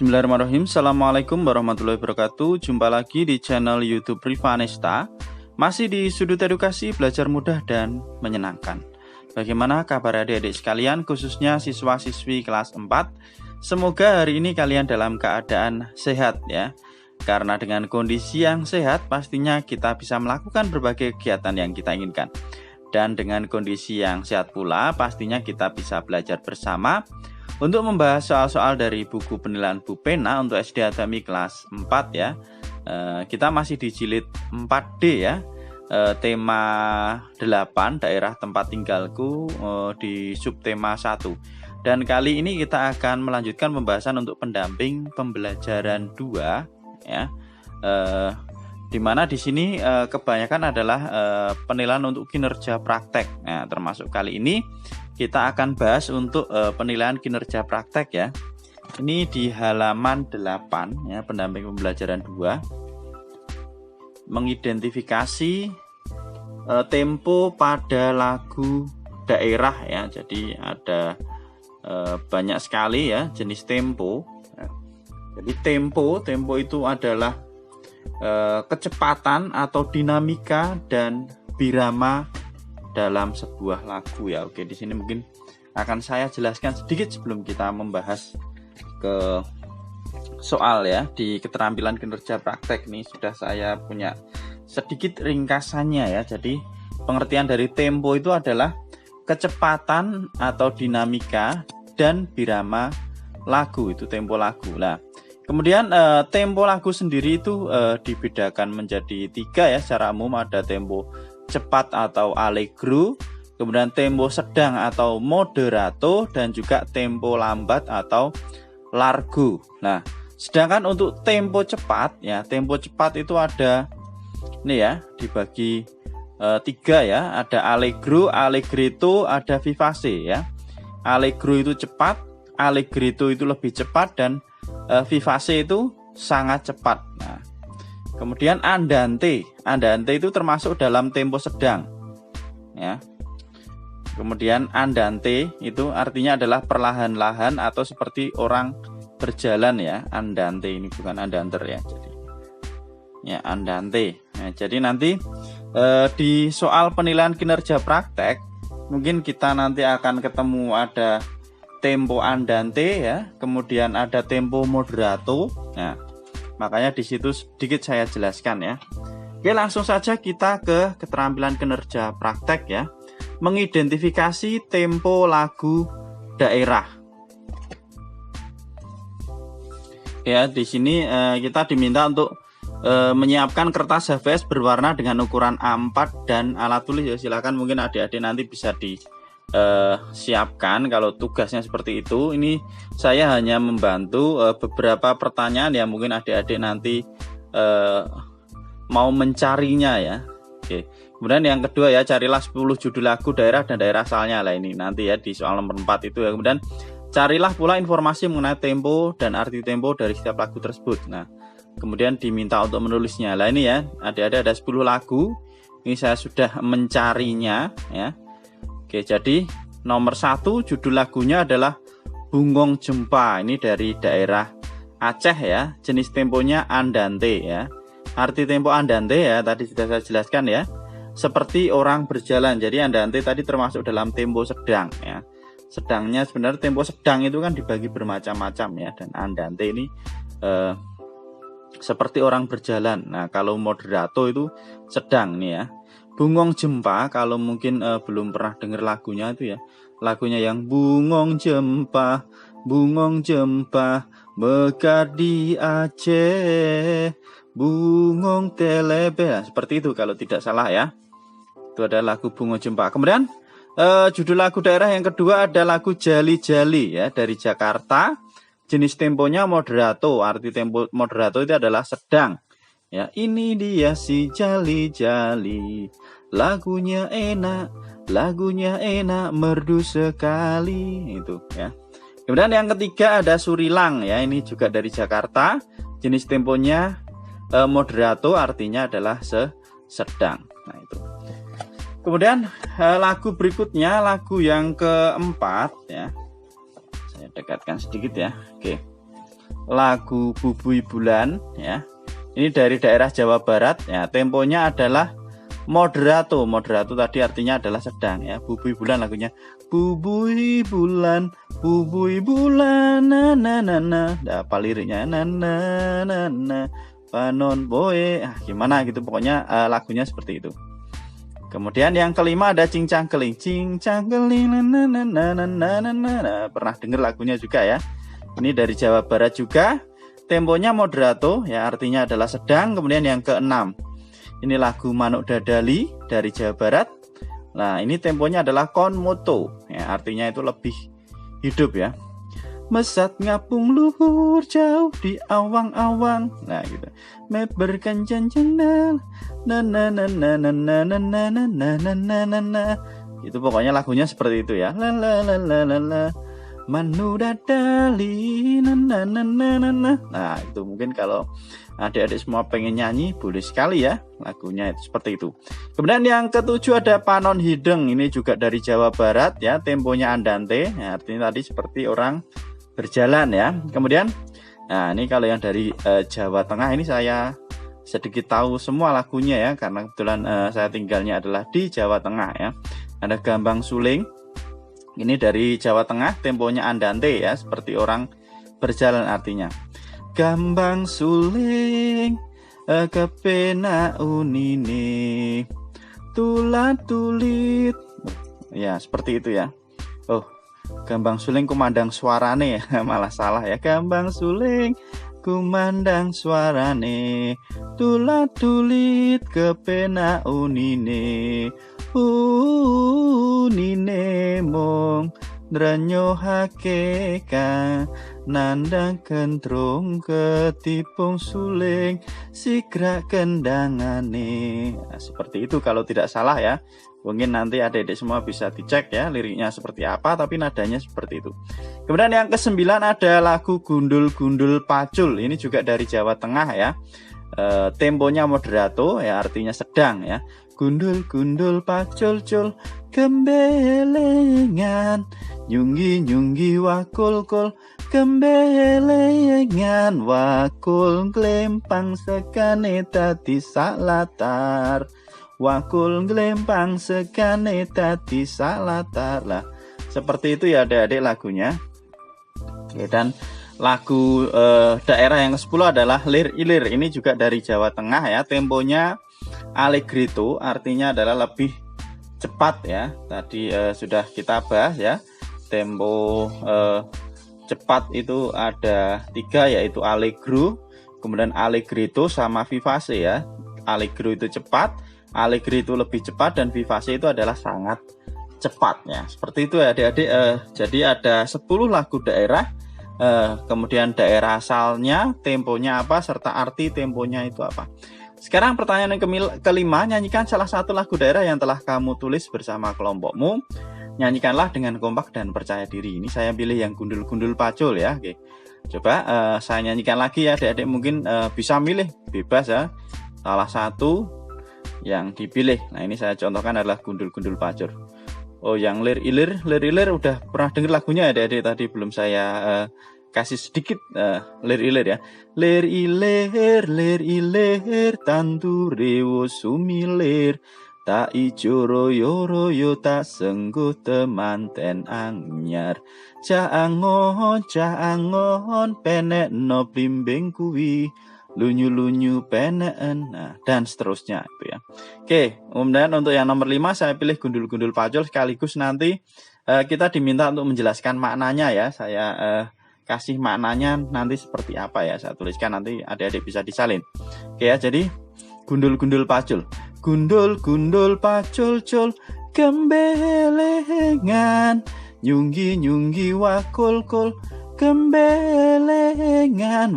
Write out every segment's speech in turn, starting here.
Bismillahirrahmanirrahim. Assalamualaikum warahmatullahi wabarakatuh. Jumpa lagi di channel YouTube Rivanesta. Masih di sudut edukasi, belajar mudah dan menyenangkan. Bagaimana kabar adik-adik sekalian, khususnya siswa-siswi kelas 4? Semoga hari ini kalian dalam keadaan sehat ya. Karena dengan kondisi yang sehat, pastinya kita bisa melakukan berbagai kegiatan yang kita inginkan. Dan dengan kondisi yang sehat pula, pastinya kita bisa belajar bersama untuk membahas soal-soal dari buku penilaian Bu Pena untuk SD Adami kelas 4 ya. Kita masih di jilid 4D ya. Tema 8 daerah tempat tinggalku di subtema 1. Dan kali ini kita akan melanjutkan pembahasan untuk pendamping pembelajaran 2 ya. Dimana di sini kebanyakan adalah penilaian untuk kinerja praktek. Nah, termasuk kali ini kita akan bahas untuk penilaian kinerja praktek ya. Ini di halaman 8 ya, pendamping pembelajaran 2. Mengidentifikasi tempo pada lagu daerah ya. Jadi ada banyak sekali ya jenis tempo. Jadi tempo itu adalah kecepatan atau dinamika dan birama dalam sebuah lagu ya. Oke, di sini mungkin akan saya jelaskan sedikit sebelum kita membahas ke soal ya. Di keterampilan kinerja praktek ini sudah saya punya sedikit ringkasannya ya. Jadi pengertian dari tempo itu adalah kecepatan atau dinamika dan birama lagu, itu tempo lagu. Nah, kemudian tempo lagu sendiri itu dibedakan menjadi 3 ya. Secara umum ada tempo cepat atau allegro, kemudian tempo sedang atau moderato, dan juga tempo lambat atau largo. Nah, sedangkan untuk tempo cepat ya, tempo cepat itu ada ini ya, dibagi 3 ya. Ada allegro, allegretto, ada vivace ya. Allegro itu cepat, allegretto itu lebih cepat, dan vivace itu sangat cepat. Nah, kemudian andante itu termasuk dalam tempo sedang ya. Kemudian andante itu artinya adalah perlahan-lahan atau seperti orang berjalan ya. Andante ini bukan andanter ya. Jadi ya andante. Nah, jadi nanti di soal penilaian kinerja praktek mungkin kita nanti akan ketemu ada tempo andante ya, kemudian ada tempo moderato. Nah, makanya di situ sedikit saya jelaskan ya. Oke, langsung saja kita ke keterampilan kinerja praktek ya. Mengidentifikasi tempo lagu daerah. Ya, di sini kita diminta untuk menyiapkan kertas HVS berwarna dengan ukuran A4 dan alat tulis ya. Silakan mungkin adik-adik nanti bisa siapkan kalau tugasnya seperti itu. Ini saya hanya membantu beberapa pertanyaan yang mungkin adik-adik nanti mau mencarinya ya. Oke. Kemudian yang kedua ya, carilah 10 judul lagu daerah dan daerah asalnya lah, ini nanti ya di soal nomor 4 itu ya. Kemudian carilah pula informasi mengenai tempo dan arti tempo dari setiap lagu tersebut. Nah, kemudian diminta untuk menulisnya. Lah ini ya, adik-adik ada 10 lagu. Ini saya sudah mencarinya ya. Oke, jadi nomor 1 judul lagunya adalah Bungong Jempa. Ini dari daerah Aceh ya. Jenis temponya andante ya. Arti tempo andante ya, tadi sudah saya jelaskan ya. Seperti orang berjalan. Jadi andante tadi termasuk dalam tempo sedang ya. Sedangnya sebenarnya tempo sedang itu kan dibagi bermacam-macam ya. Dan andante ini seperti orang berjalan. Nah, kalau moderato itu sedang nih ya. Bungong Jempa, kalau mungkin belum pernah dengar lagunya itu ya. Lagunya yang Bungong Jempa, Bungong Jempa, mekar di Aceh, Bungong Telebe. Nah, seperti itu kalau tidak salah ya. Itu ada lagu Bungong Jempa. Kemudian judul lagu daerah yang kedua ada lagu Jali Jali ya, dari Jakarta. Jenis temponya moderato. Arti tempo moderato itu adalah sedang. Ya, ini dia si Jali Jali, lagunya enak, merdu sekali, itu ya. Kemudian yang ketiga ada Surilang ya, ini juga dari Jakarta. Jenis temponya moderato, artinya adalah sedang. Nah, itu. Kemudian lagu berikutnya, lagu yang keempat ya. Saya dekatkan sedikit ya. Oke. lagu Bubui Bulan ya. Ini dari daerah Jawa Barat ya. Temponya adalah moderato. Moderato tadi artinya adalah sedang ya. Bubui Bulan lagunya. Bubui bulan na na na na. Apa liriknya? Na na na na. Panon boy. Gimana gitu pokoknya lagunya seperti itu. Kemudian yang kelima ada cincang keling na na na na na na na. Pernah dengar lagunya juga ya. Ini dari Jawa Barat juga. Temponya moderato ya, artinya adalah sedang. Kemudian yang keenam, ini lagu Manuk Dadali dari Jawa Barat. Nah, ini temponya adalah con moto ya, artinya itu lebih hidup ya. Mesat ngapung luhur jauh di awang-awang. Nah, gitu. Meberkan janjana na na na na na na na na na na na na. Itu pokoknya lagunya seperti itu ya. La la la la la la. Manuk Dadali na na na na na. Nah, itu mungkin kalau adik-adik semua pengen nyanyi boleh sekali ya, lagunya itu seperti itu. Kemudian yang ketujuh ada Panon Hideng. Ini juga dari Jawa Barat ya, temponya andante ya, artinya tadi seperti orang berjalan ya. Kemudian nah ini kalau yang dari Jawa Tengah ini saya sedikit tahu semua lagunya ya, karena kebetulan saya tinggalnya adalah di Jawa Tengah ya. Ada Gambang Suling. Ini dari Jawa Tengah, temponya andante ya, seperti orang berjalan artinya. Gambang suling kepena unine tulat tulit. Ya, seperti itu ya. Oh, Gambang suling kumandang suarane ya, malah salah ya. Gambang suling kumandang suarane tulat tulit kepena unine. Unine mong dranyo hakeka nandang kentrung ketipung suling sigra kendangane. Nah, seperti itu kalau tidak salah ya. Mungkin nanti adik-adik semua bisa dicek ya liriknya seperti apa, tapi nadanya seperti itu. Kemudian yang kesembilan ada lagu Gundul-Gundul Pacul. Ini juga dari Jawa Tengah ya. Temponya moderato ya, artinya sedang ya. Gundul-gundul pacul-cul gembelengan nyunggi-nyunggi wakul-kul gembelengan wakul glempang sekane tadi salatar wakul glempang sekane tadi salatar. Lah seperti itu ya adik-adik lagunya. Oke, dan lagu daerah yang ke-10 adalah Lir Ilir. Ini juga dari Jawa Tengah ya. Temponya allegretto, artinya adalah lebih cepat ya. Tadi sudah kita bahas ya. Tempo cepat itu ada 3, yaitu allegro, kemudian allegretto sama vivace ya. Allegro itu cepat, allegretto lebih cepat, dan vivace itu adalah sangat cepat ya. Seperti itu ya adik-adik. Jadi ada 10 lagu daerah. Kemudian daerah asalnya, temponya apa, serta arti temponya itu apa. Sekarang pertanyaan yang kelima, nyanyikan salah satu lagu daerah yang telah kamu tulis bersama kelompokmu. Nyanyikanlah dengan kompak dan percaya diri. Ini saya pilih yang Gundul-Gundul Pacul ya. Oke. Coba saya nyanyikan lagi ya adik-adik, mungkin bisa milih, bebas ya. Salah satu yang dipilih. Nah ini saya contohkan adalah Gundul-Gundul Pacul. Oh yang Lir Ilir udah pernah dengar lagunya ya adik-adik, tadi belum saya kasih sedikit Lir Ilir ya. Lir ilir tanture sumilir tak ijo royo tak sengguh temanten anyar caangon penek no blimbing kuwi lunyu peneken, nah, dan seterusnya itu ya. Oke, kemudian untuk yang nomor 5 saya pilih Gundul-Gundul Pacul, sekaligus nanti kita diminta untuk menjelaskan maknanya ya. Saya kasih maknanya nanti seperti apa ya, saya tuliskan nanti adik-adik bisa disalin. Oke ya, jadi Gundul-Gundul Pacul. Gundul-gundul pacul-cul gembelengan nyunggi-nyunggi wakul-kul gembelengan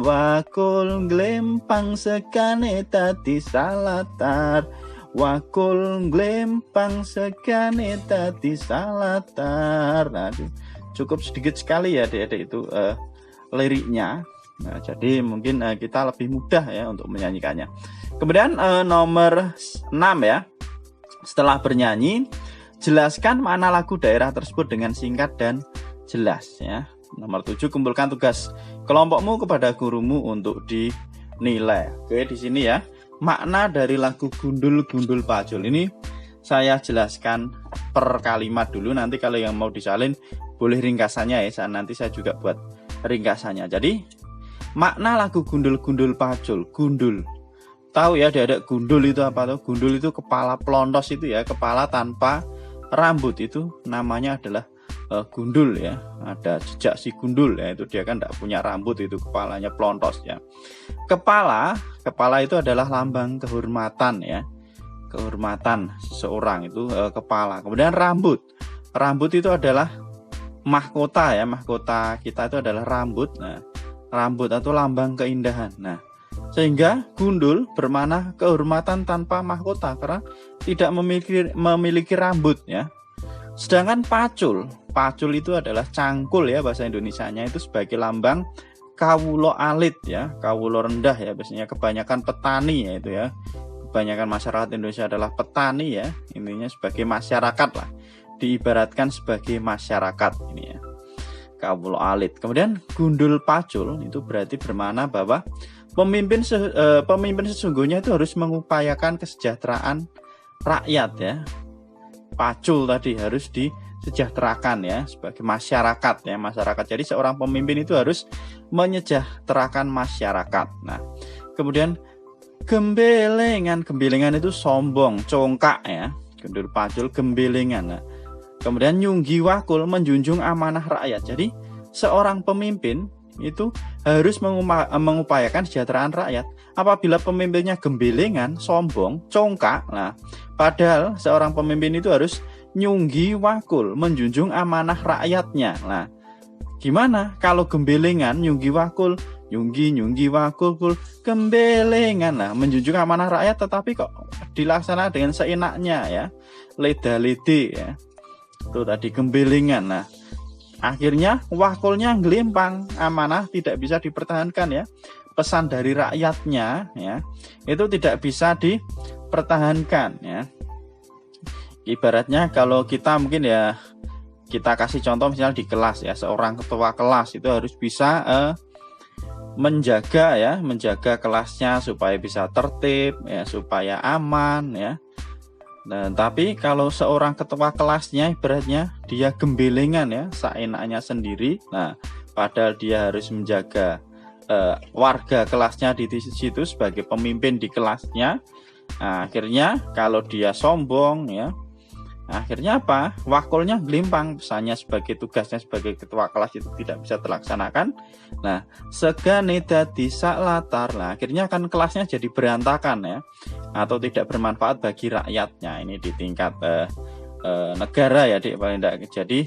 wakul glempang sekane tadi salatar wakul glempang sekane tadi salatar. Nah, cukup sedikit sekali ya adik-adik itu liriknya. Nah, jadi mungkin kita lebih mudah ya untuk menyanyikannya. Kemudian nomor 6 ya. Setelah bernyanyi, jelaskan makna lagu daerah tersebut dengan singkat dan jelas ya. Nomor 7, kumpulkan tugas kelompokmu kepada gurumu untuk dinilai. Oke, di sini ya makna dari lagu Gundul-Gundul Pacul ini saya jelaskan per kalimat dulu. Nanti kalau yang mau disalin boleh ringkasannya ya. Nanti saya juga buat ringkasannya. Jadi makna lagu Gundul-Gundul Pacul. Gundul, tahu ya adik-adik, gundul itu apa tuh? Gundul itu kepala pelontos itu ya, kepala tanpa rambut, itu namanya adalah gundul ya. Ada jejak si gundul ya, itu dia kan tidak punya rambut, itu kepalanya pelontos ya. Kepala itu adalah lambang kehormatan ya, kehormatan seseorang itu kepala. Kemudian rambut itu adalah mahkota ya, mahkota kita itu adalah rambut. Nah, rambut atau lambang keindahan. Nah, sehingga gundul bermakna kehormatan tanpa mahkota karena tidak memiliki rambut ya. Sedangkan pacul itu adalah cangkul ya, bahasa Indonesianya itu sebagai lambang kawulo alit ya, kawulo rendah ya, biasanya kebanyakan petani ya itu ya. Kebanyakan masyarakat Indonesia adalah petani ya, intinya sebagai masyarakat lah, diibaratkan sebagai masyarakat ini ya, kawulo alit. Kemudian gundul pacul itu berarti bermakna bahwa pemimpin sesungguhnya itu harus mengupayakan kesejahteraan rakyat ya. Pacul tadi harus disejahterakan ya, sebagai masyarakat ya, masyarakat. Jadi seorang pemimpin itu harus menyejahterakan masyarakat. Nah, kemudian gembelengan itu sombong, congkak ya. Gundul pacul gembelengan. Nah, kemudian nyunggi wakul, menjunjung amanah rakyat. Jadi seorang pemimpin itu harus mengupayakan kesejahteraan rakyat. Apabila pemimpinnya gembelengan, sombong, congkak, nah padahal seorang pemimpin itu harus nyunggi wakul, menjunjung amanah rakyatnya. Nah, gimana kalau gembelengan, nyunggi wakul, nyunggi wakul, gembelengan, nah menjunjung amanah rakyat tetapi kok dilaksanakan dengan seenaknya ya, leda-lede ya, itu tadi gembelengan. Nah, akhirnya wakulnya ngelempang, amanah tidak bisa dipertahankan ya, pesan dari rakyatnya ya itu tidak bisa dipertahankan ya. Ibaratnya kalau kita mungkin ya, kita kasih contoh misalnya di kelas ya, seorang ketua kelas itu harus bisa menjaga kelasnya supaya bisa tertib ya, supaya aman ya. Nah, tapi kalau seorang ketua kelasnya ibaratnya dia gembelengan ya, seenaknya sendiri. Nah, padahal dia harus menjaga warga kelasnya di situ sebagai pemimpin di kelasnya. Nah, akhirnya kalau dia sombong ya, akhirnya apa? Wakulnya gelimpang, pesannya sebagai tugasnya sebagai ketua kelas itu tidak bisa terlaksanakan. Nah, segane dadi saklatar, lah akhirnya kan kelasnya jadi berantakan ya, atau tidak bermanfaat bagi rakyatnya. Ini di tingkat negara ya, Dik, paling tidak. Jadi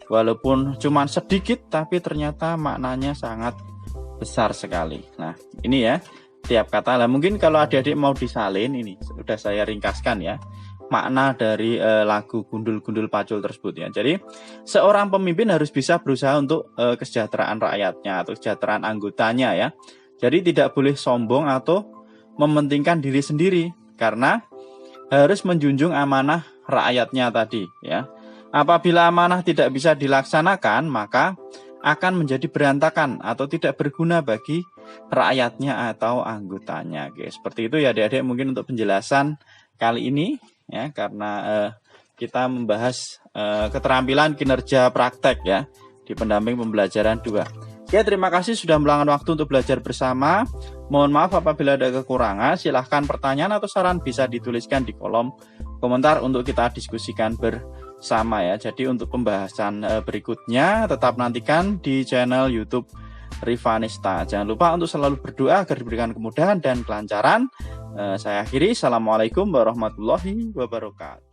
walaupun cuma sedikit tapi ternyata maknanya sangat besar sekali. Nah, ini ya tiap kata lah. Mungkin kalau adik-adik mau disalin, ini sudah saya ringkaskan ya makna dari lagu Gundul-Gundul Pacul tersebut ya. Jadi seorang pemimpin harus bisa berusaha untuk kesejahteraan rakyatnya atau kesejahteraan anggotanya ya. Jadi tidak boleh sombong atau mementingkan diri sendiri, karena harus menjunjung amanah rakyatnya tadi ya. Apabila amanah tidak bisa dilaksanakan, maka akan menjadi berantakan atau tidak berguna bagi rakyatnya atau anggotanya. Oke, seperti itu ya adik-adik, mungkin untuk penjelasan kali ini ya, karena kita membahas keterampilan kinerja praktek ya di pendamping pembelajaran 2. Oke, terima kasih sudah meluangkan waktu untuk belajar bersama. Mohon maaf apabila ada kekurangan. Silahkan pertanyaan atau saran bisa dituliskan di kolom komentar untuk kita diskusikan bersama ya. Jadi untuk pembahasan berikutnya tetap nantikan di channel YouTube Rivanista. Jangan lupa untuk selalu berdoa agar diberikan kemudahan dan kelancaran. Saya akhiri. Assalamualaikum warahmatullahi wabarakatuh.